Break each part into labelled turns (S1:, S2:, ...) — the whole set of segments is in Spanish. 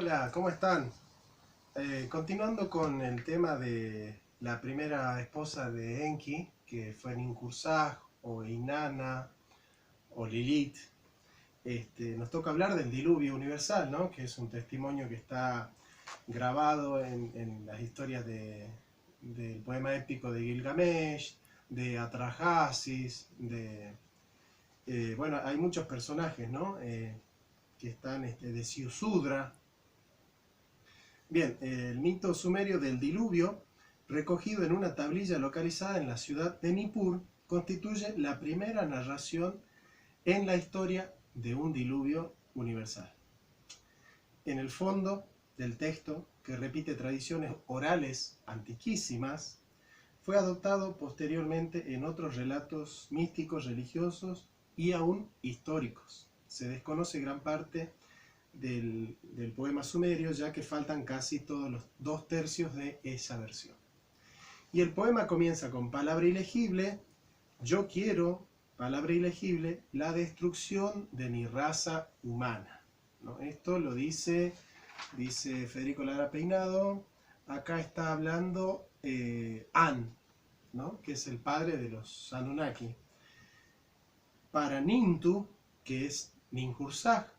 S1: Hola, ¿cómo están? Continuando con el tema de la primera esposa de Enki, que fue Ninkursag o Inanna o Lilith, nos toca hablar del diluvio universal, ¿no? Que es un testimonio que está grabado en las historias del poema épico de Gilgamesh, de Atrahasis, bueno, hay muchos personajes, ¿no? Que están de Siusudra. Bien, el mito sumerio del diluvio, recogido en una tablilla localizada en la ciudad de Nippur, constituye la primera narración en la historia de un diluvio universal. En el fondo del texto, que repite tradiciones orales antiquísimas, fue adoptado posteriormente en otros relatos místicos, religiosos y aún históricos. Se desconoce gran parte del poema sumerio, ya que faltan casi todos los 2/3 de esa versión. Y el poema comienza con palabra ilegible: yo quiero, palabra ilegible, la destrucción de mi raza humana, ¿no? Esto lo dice Federico Lara Peinado. Acá está hablando An, ¿no? Que es el padre de los Anunnaki. Para Nintu, que es Ninhursag,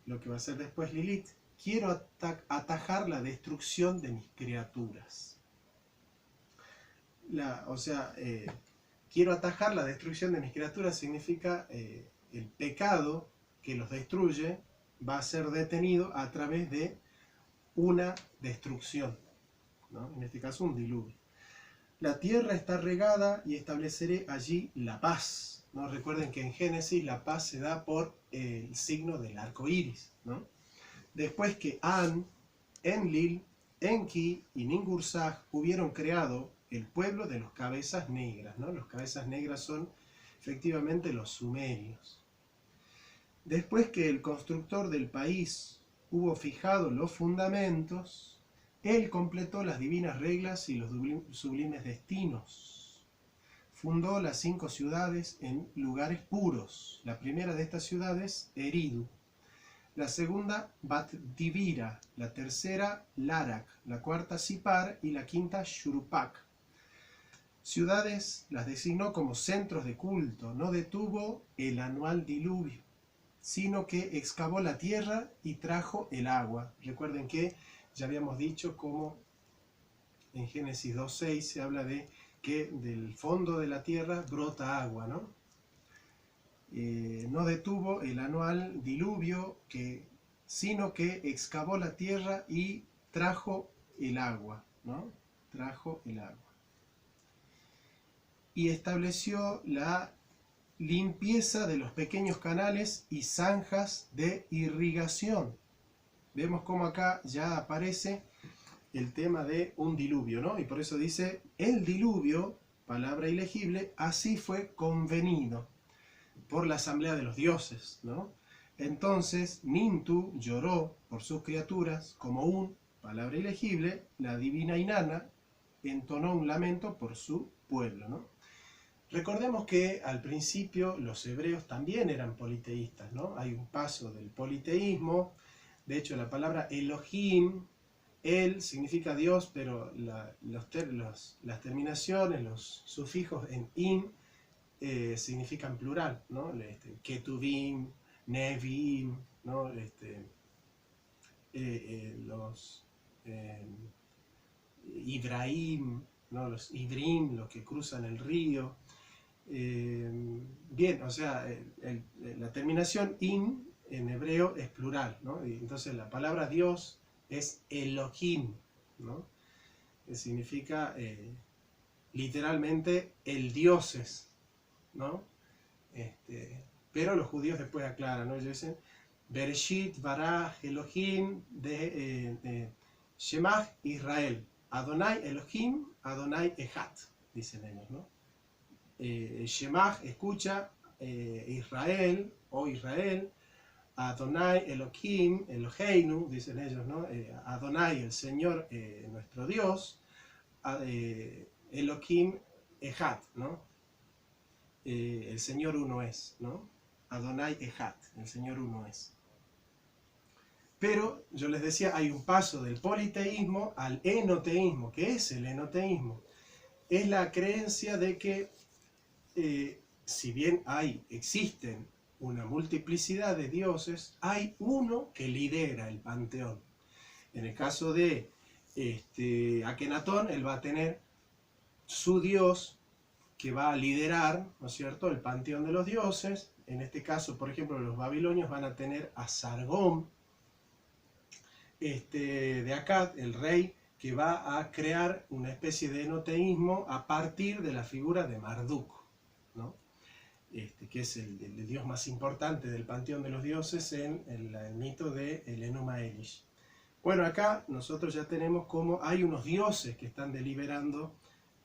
S1: lo que va a ser después Lilith, quiero atajar la destrucción de mis criaturas. Quiero atajar la destrucción de mis criaturas significa el pecado que los destruye va a ser detenido a través de una destrucción, ¿no? En este caso un diluvio. La tierra está regada y estableceré allí la paz, ¿no? Recuerden que en Génesis la paz se da por el signo del arco iris, ¿no? Después que An, Enlil, Enki y Ninhursag hubieron creado el pueblo de los cabezas negras, ¿no? Los cabezas negras son efectivamente los sumerios. Después que el constructor del país hubo fijado los fundamentos, él completó las divinas reglas y los sublimes destinos. Fundó las 5 ciudades en lugares puros. La primera de estas ciudades, Eridu. La segunda, Bat Divira. La tercera, Larak. La cuarta, Sipar. Y la quinta, Shurupak. Ciudades las designó como centros de culto. No detuvo el anual diluvio, sino que excavó la tierra y trajo el agua. Recuerden que ya habíamos dicho cómo en Génesis 2.6 se habla de que del fondo de la tierra brota agua, ¿no? No detuvo el anual diluvio, sino que excavó la tierra y trajo el agua, ¿no? Trajo el agua. Y estableció la limpieza de los pequeños canales y zanjas de irrigación. Vemos cómo acá ya aparece el tema de un diluvio, ¿no? Y por eso dice, el diluvio, palabra ilegible, así fue convenido por la asamblea de los dioses, ¿no? Entonces Nintu lloró por sus criaturas como palabra ilegible, la divina Inanna entonó un lamento por su pueblo, ¿no? Recordemos que al principio los hebreos también eran politeístas, ¿no? Hay un paso del politeísmo. De hecho, la palabra Elohim, el significa Dios, pero las terminaciones, los sufijos en in, significan plural, ¿no? Ketuvim, Nevim, ¿no? Los Ibrahim, ¿no? Los Ibrim, los que cruzan el río. Bien, o sea, la terminación in en hebreo es plural, ¿no? Y entonces la palabra Dios es Elohim, ¿no? Que significa literalmente el dioses, ¿no? Pero los judíos después aclaran, ¿no? Ellos dicen Bereshit bara Elohim de Shemach Israel, Adonai Elohim, Adonai Echad, dicen ellos, ¿no? Shemach, escucha, Israel o Israel, Adonai Elohim, Eloheinu, dicen ellos, ¿no? Adonai, el Señor, nuestro Dios, Elohim Echad, ¿no? El Señor uno es, ¿no? Adonai Echad, el Señor uno es. Pero yo les decía, hay un paso del politeísmo al enoteísmo. ¿Qué es el enoteísmo? Es la creencia de que si bien existen una multiplicidad de dioses, hay uno que lidera el panteón. En el caso de Akenatón, él va a tener su dios que va a liderar, ¿no es cierto?, el panteón de los dioses. En este caso, por ejemplo, los babilonios van a tener a Sargón, de Akkad, el rey, que va a crear una especie de enoteísmo a partir de la figura de Marduk, ¿no? Que es el dios más importante del panteón de los dioses en el mito de Enuma Elish. Bueno, acá nosotros ya tenemos como hay unos dioses que están deliberando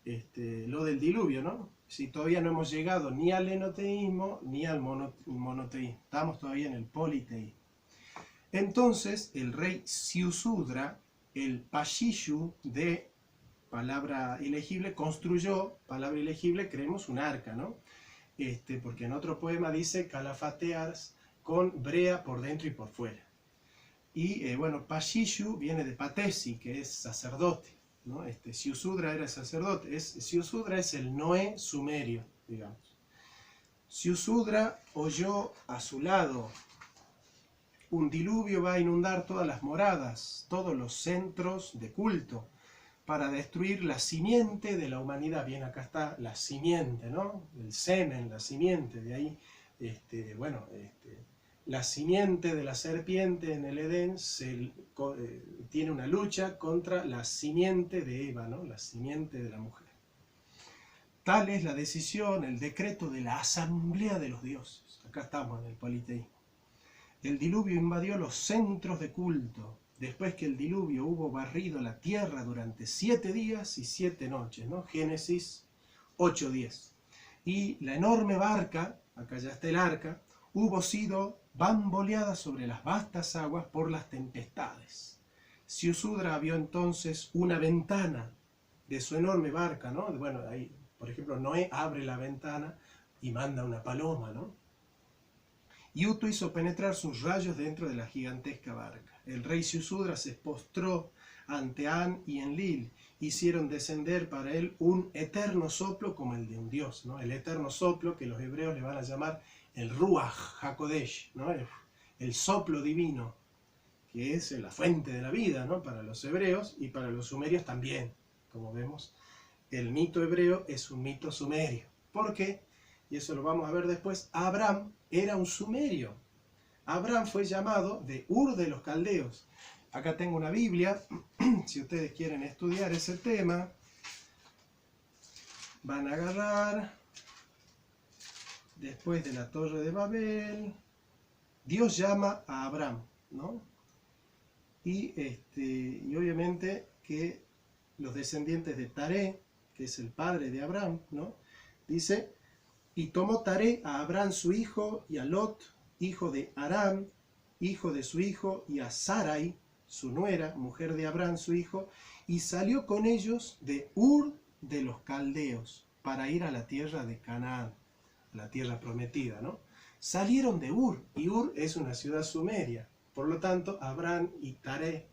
S1: lo del diluvio, ¿no? Si todavía no hemos llegado ni al enoteísmo ni al monoteísmo, estamos todavía en el politeísmo. Entonces el rey Siusudra, el Pashishu de palabra ilegible, construyó, palabra ilegible, creemos un arca, ¿no? Porque en otro poema dice Calafateas con brea por dentro y por fuera. Y bueno, Pashishu viene de Patesi, que es sacerdote, ¿no? Siusudra era sacerdote. Siusudra es el Noé sumerio, digamos. Siusudra oyó a su lado: un diluvio va a inundar todas las moradas, todos los centros de culto, para destruir la simiente de la humanidad. Bien, acá está la simiente, ¿no? El semen, la simiente, de ahí, la simiente de la serpiente en el Edén tiene una lucha contra la simiente de Eva, ¿no? La simiente de la mujer. Tal es la decisión, el decreto de la asamblea de los dioses. Acá estamos en el politeísmo. El diluvio invadió los centros de culto, después que el diluvio hubo barrido la tierra durante 7 días y 7 noches, ¿no? Génesis 8:10. Y la enorme barca, acá ya está el arca, hubo sido bamboleada sobre las vastas aguas por las tempestades. Siusudra vio entonces una ventana de su enorme barca, ¿no? Bueno, ahí, por ejemplo, Noé abre la ventana y manda una paloma, ¿no? Y Utu hizo penetrar sus rayos dentro de la gigantesca barca. El rey Siusudra se postró ante An y Enlil. Hicieron descender para él un eterno soplo como el de un dios, ¿no? El eterno soplo que los hebreos le van a llamar el Ruach HaKodesh, ¿no? El soplo divino, que es la fuente de la vida, ¿no? Para los hebreos y para los sumerios también. Como vemos, el mito hebreo es un mito sumerio. ¿Por qué? Y eso lo vamos a ver después. Abraham era un sumerio. Abraham fue llamado de Ur de los Caldeos. Acá tengo una Biblia. Si ustedes quieren estudiar ese tema, van a agarrar después de la Torre de Babel. Dios llama a Abraham, ¿no? Y obviamente que los descendientes de Taré, que es el padre de Abraham, ¿no? Dice: y tomó Taré a Abraham su hijo, y a Lot, hijo de Aram, hijo de su hijo, y a Sarai, su nuera, mujer de Abraham su hijo, y salió con ellos de Ur de los Caldeos, para ir a la tierra de Canaán, a la tierra prometida, ¿no? Salieron de Ur, y Ur es una ciudad sumeria. Por lo tanto, Abraham y Taré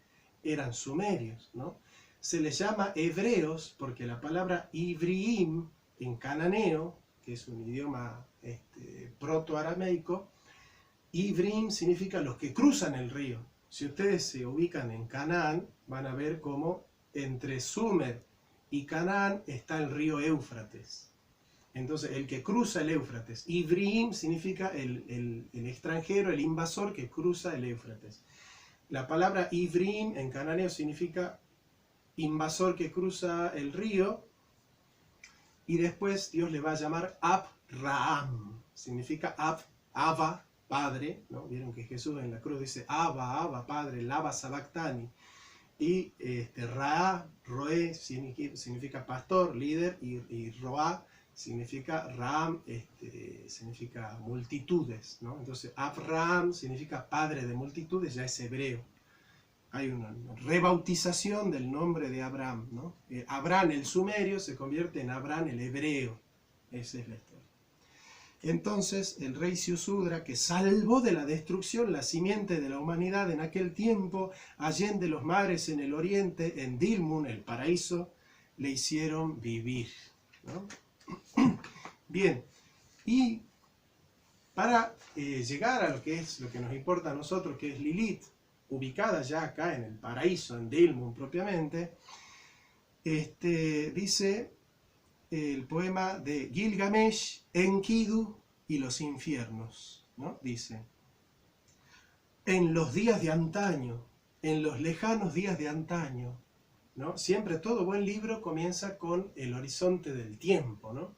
S1: eran sumerios, ¿no? Se les llama hebreos porque la palabra Ivriim en cananeo, que es un idioma proto-arameico, Ivrim significa los que cruzan el río. Si ustedes se ubican en Canaán, van a ver cómo entre Sumer y Canaán está el río Éufrates. Entonces, el que cruza el Éufrates. Ivrim significa el extranjero, el invasor que cruza el Éufrates. La palabra Ivrim en cananeo significa invasor que cruza el río. Y después Dios le va a llamar Abraham. Significa Abba, padre, ¿no? Vieron que Jesús en la cruz dice Abba, padre, Lava Sabactani. Y Roé significa pastor, líder, y Roá significa Ram, significa multitudes, ¿no? Entonces Abraham significa padre de multitudes, ya es hebreo. Hay una rebautización del nombre de Abraham, ¿no? Abraham el sumerio se convierte en Abraham el hebreo. Esa es la historia. Entonces el rey Ziusudra, que salvó de la destrucción la simiente de la humanidad en aquel tiempo, allende los mares en el oriente, en Dilmun, el paraíso, le hicieron vivir, ¿no? Bien, y para llegar a lo que es lo que nos importa a nosotros, que es Lilith, ubicada ya acá en el paraíso, en Dilmun propiamente, dice el poema de Gilgamesh, Enkidu y los infiernos, ¿no? Dice: en los días de antaño, en los lejanos días de antaño, ¿no? Siempre todo buen libro comienza con el horizonte del tiempo, ¿no?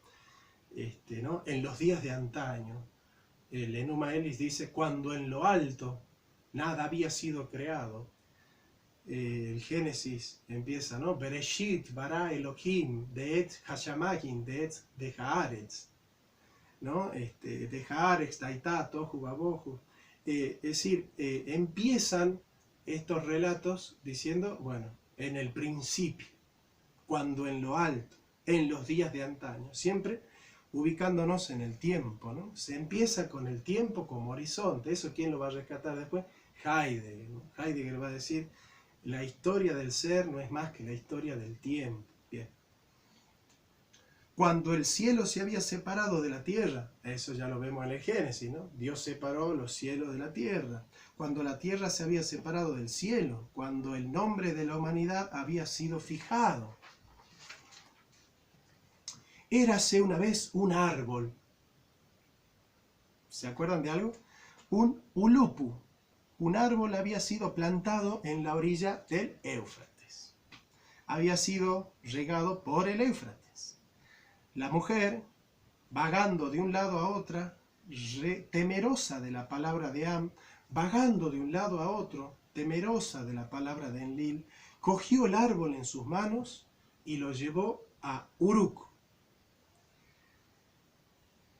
S1: ¿No? En los días de antaño. El Enuma Elish dice: cuando en lo alto nada había sido creado. El Génesis empieza, ¿no? Bereshit bara Elohim deet hashamayim deet de haaretz, ¿no? De haaretz daitá tohu babohu. Es decir, empiezan estos relatos diciendo, bueno, en el principio, cuando en lo alto, en los días de antaño, siempre ubicándonos en el tiempo, ¿no? Se empieza con el tiempo como horizonte. ¿Eso quién lo va a rescatar después? Heidegger, ¿no? Heidegger va a decir: la historia del ser no es más que la historia del tiempo. Bien. Cuando el cielo se había separado de la tierra, eso ya lo vemos en el Génesis, ¿no? Dios separó los cielos de la tierra. Cuando la tierra se había separado del cielo, cuando el nombre de la humanidad había sido fijado. Érase una vez un árbol. ¿Se acuerdan de algo? Un ulupu. Un árbol había sido plantado en la orilla del Éufrates. Había sido regado por el Éufrates. La mujer, vagando de un lado a otro, temerosa de la palabra de Am, vagando de un lado a otro, temerosa de la palabra de Enlil, cogió el árbol en sus manos y lo llevó a Uruk.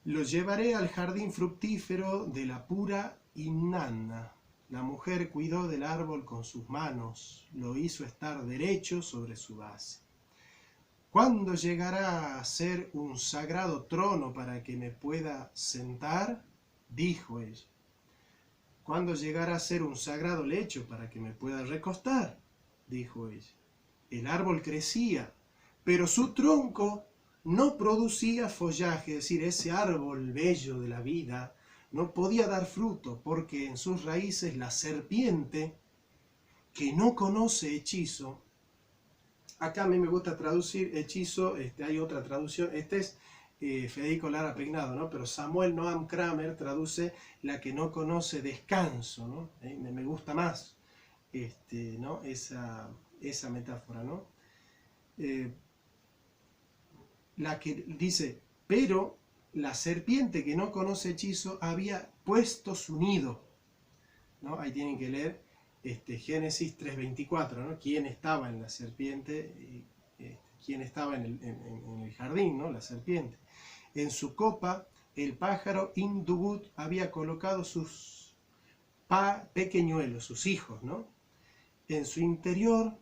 S1: Lo llevaré al jardín fructífero de la pura Inanna. La mujer cuidó del árbol con sus manos, lo hizo estar derecho sobre su base. ¿Cuándo llegará a ser un sagrado trono para que me pueda sentar? Dijo ella. ¿Cuándo llegará a ser un sagrado lecho para que me pueda recostar? Dijo ella. El árbol crecía, pero su tronco no producía follaje, es decir, ese árbol bello de la vida no podía dar fruto, porque en sus raíces la serpiente, que no conoce hechizo, acá a mí me gusta traducir hechizo, hay otra traducción, es Federico Lara Peinado, ¿no? Pero Samuel Noam Kramer traduce la que no conoce descanso, ¿no? Me gusta más ¿no? esa metáfora, ¿no? La que dice, pero la serpiente que no conoce hechizo había puesto su nido, ¿no? Ahí tienen que leer Génesis 3:24, ¿no? ¿Quién estaba en la serpiente? ¿Quién estaba en el jardín, ¿no? La serpiente. En su copa, el pájaro Indubut había colocado sus pequeñuelos, sus hijos, ¿no? En su interior,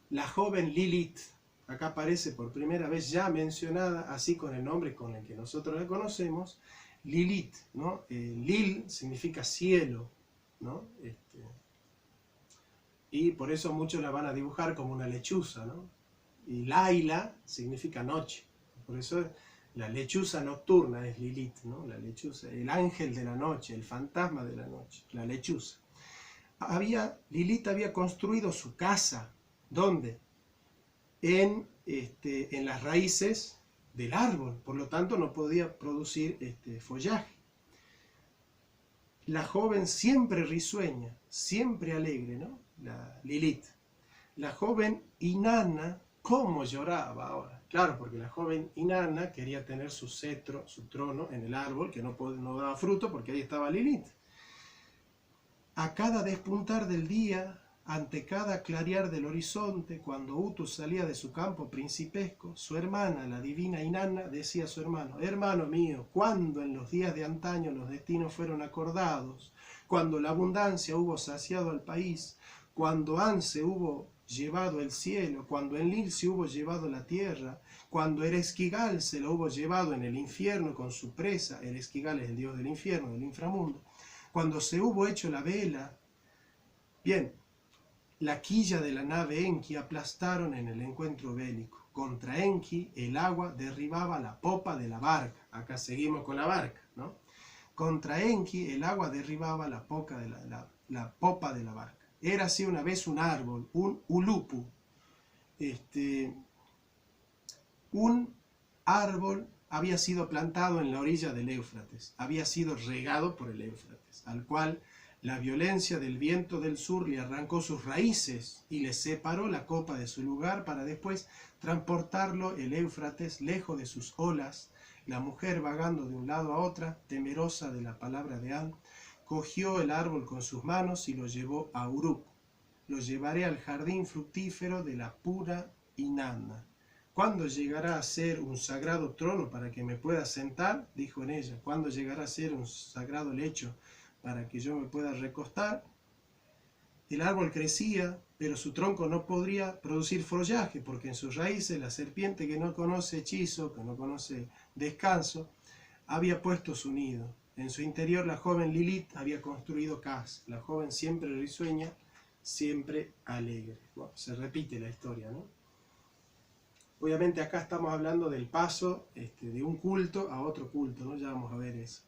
S1: la joven Lilith, acá aparece por primera vez ya mencionada, así con el nombre con el que nosotros la conocemos, Lilith, ¿no? Lil significa cielo, ¿no? Y por eso muchos la van a dibujar como una lechuza, ¿no? Y Laila significa noche, por eso la lechuza nocturna es Lilith, ¿no? La lechuza, el ángel de la noche, el fantasma de la noche, la lechuza. Lilith había construido su casa, ¿dónde? En las raíces del árbol, por lo tanto no podía producir follaje. La joven siempre risueña, siempre alegre, ¿no? La Lilith. La joven Inanna, ¿cómo lloraba ahora? Claro, porque la joven Inanna quería tener su cetro, su trono en el árbol, que no daba fruto, porque ahí estaba Lilith. A cada despuntar del día, ante cada clarear del horizonte, cuando Utu salía de su campo principesco, su hermana, la divina Inanna, decía a su hermano: hermano mío, cuando en los días de antaño los destinos fueron acordados, cuando la abundancia hubo saciado al país, cuando Anse hubo llevado el cielo, cuando Enlil se hubo llevado la tierra, cuando Ereshkigal se lo hubo llevado en el infierno con su presa, Ereshkigal es el dios del infierno, del inframundo, cuando se hubo hecho la vela, bien, la quilla de la nave Enki aplastaron en el encuentro bélico. Contra Enki el agua derribaba la popa de la barca. Acá seguimos con la barca, ¿no? Contra Enki el agua derribaba la popa de la barca. Era así una vez un árbol, un ulupu. Un árbol había sido plantado en la orilla del Éufrates, había sido regado por el Éufrates, al cual la violencia del viento del sur le arrancó sus raíces y le separó la copa de su lugar para después transportarlo el Éufrates lejos de sus olas. La mujer, vagando de un lado a otro, temerosa de la palabra de An, cogió el árbol con sus manos y lo llevó a Uruk. Lo llevaré al jardín fructífero de la pura Inanna. ¿Cuándo llegará a ser un sagrado trono para que me pueda sentar? Dijo en ella. ¿Cuándo llegará a ser un sagrado lecho para que yo me pueda recostar? El árbol crecía, pero su tronco no podría producir follaje, porque en sus raíces la serpiente, que no conoce hechizo, que no conoce descanso, había puesto su nido. En su interior la joven Lilith había construido casa. La joven siempre risueña, siempre alegre. Bueno, se repite la historia, ¿no? Obviamente acá estamos hablando del paso de un culto a otro culto, ¿no? Ya vamos a ver eso.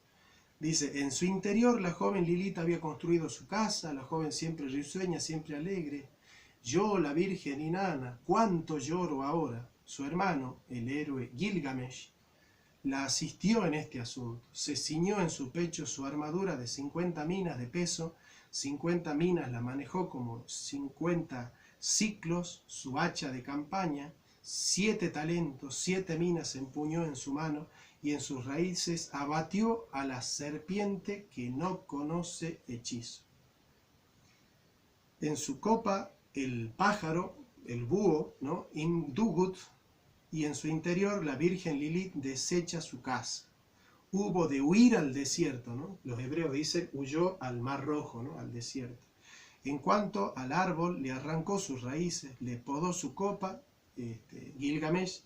S1: Dice, en su interior la joven Lilith había construido su casa, la joven siempre risueña, siempre alegre. Yo, la virgen Inanna, cuánto lloro ahora. Su hermano, el héroe Gilgamesh, la asistió en este asunto. Se ciñó en su pecho su armadura de 50 minas de peso, 50 minas la manejó como 50 ciclos, su hacha de campaña, 7 talentos, 7 minas empuñó en su mano, y en sus raíces abatió a la serpiente que no conoce hechizo. En su copa el pájaro, el búho, ¿no? Imdugut, y en su interior la virgen Lilith desecha su casa. Hubo de huir al desierto, ¿no? Los hebreos dicen huyó al mar rojo, ¿no? Al desierto. En cuanto al árbol, le arrancó sus raíces, le podó su copa, Gilgamesh,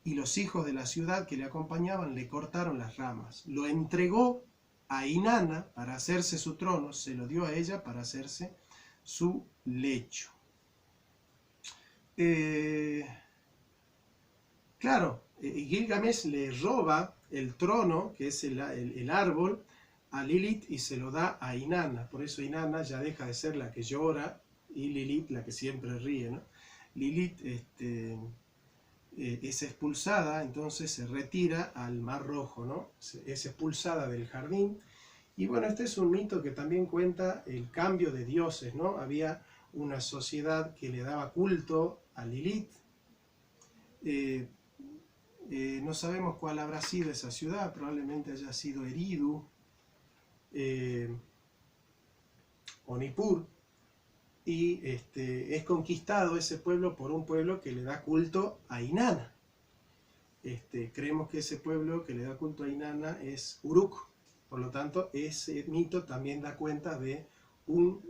S1: y los hijos de la ciudad que le acompañaban le cortaron las ramas. Lo entregó a Inanna para hacerse su trono, se lo dio a ella para hacerse su lecho. Claro, Gilgamesh le roba el trono, que es el árbol, a Lilith y se lo da a Inanna. Por eso Inanna ya deja de ser la que llora y Lilith la que siempre ríe, ¿no? Lilith es expulsada, entonces se retira al Mar Rojo, ¿no? Es expulsada del jardín. Y bueno, este es un mito que también cuenta el cambio de dioses, ¿no? Había una sociedad que le daba culto a Lilith. No sabemos cuál habrá sido esa ciudad, probablemente haya sido Eridu o Nippur. Y es conquistado ese pueblo por un pueblo que le da culto a Inanna. Creemos que ese pueblo que le da culto a Inanna es Uruk. Por lo tanto, ese mito también da cuenta de un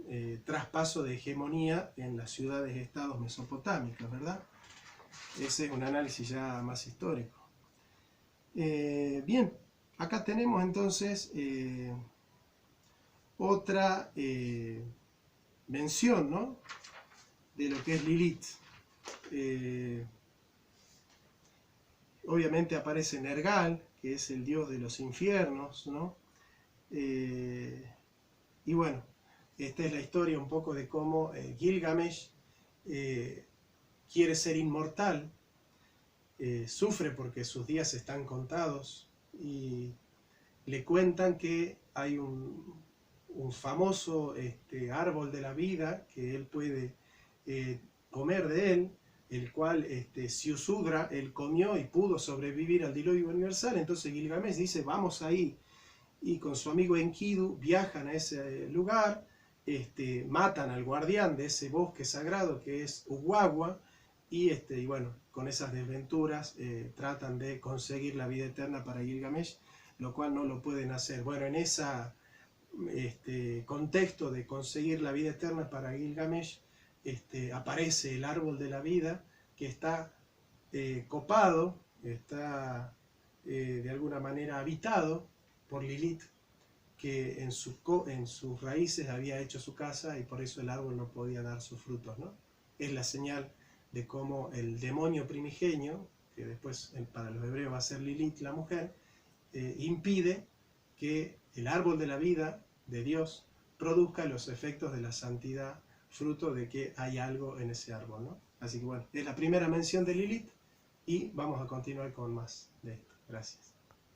S1: traspaso de hegemonía en las ciudades-estados mesopotámicas, ¿verdad? Ese es un análisis ya más histórico. Bien, acá tenemos entonces otra mención, ¿no? De lo que es Lilith. Obviamente aparece Nergal, que es el dios de los infiernos, ¿no? Y bueno, esta es la historia un poco de cómo Gilgamesh quiere ser inmortal, sufre porque sus días están contados y le cuentan que hay un famoso árbol de la vida que él puede comer de él, el cual Ziusudra él comió y pudo sobrevivir al diluvio universal. Entonces Gilgamesh dice, vamos ahí, y con su amigo Enkidu viajan a ese lugar, matan al guardián de ese bosque sagrado que es Uguagua, y bueno, con esas desventuras tratan de conseguir la vida eterna para Gilgamesh, lo cual no lo pueden hacer. Bueno, en ese contexto de conseguir la vida eterna para Gilgamesh, aparece el árbol de la vida, que está copado, está de alguna manera habitado por Lilith, que en sus raíces había hecho su casa y por eso el árbol no podía dar sus frutos, ¿no? Es la señal de cómo el demonio primigenio, que después para los hebreos va a ser Lilith, la mujer, impide que el árbol de la vida de Dios produzca los efectos de la santidad, fruto de que hay algo en ese árbol, ¿no? Así que bueno, es la primera mención de Lilith y vamos a continuar con más de esto. Gracias.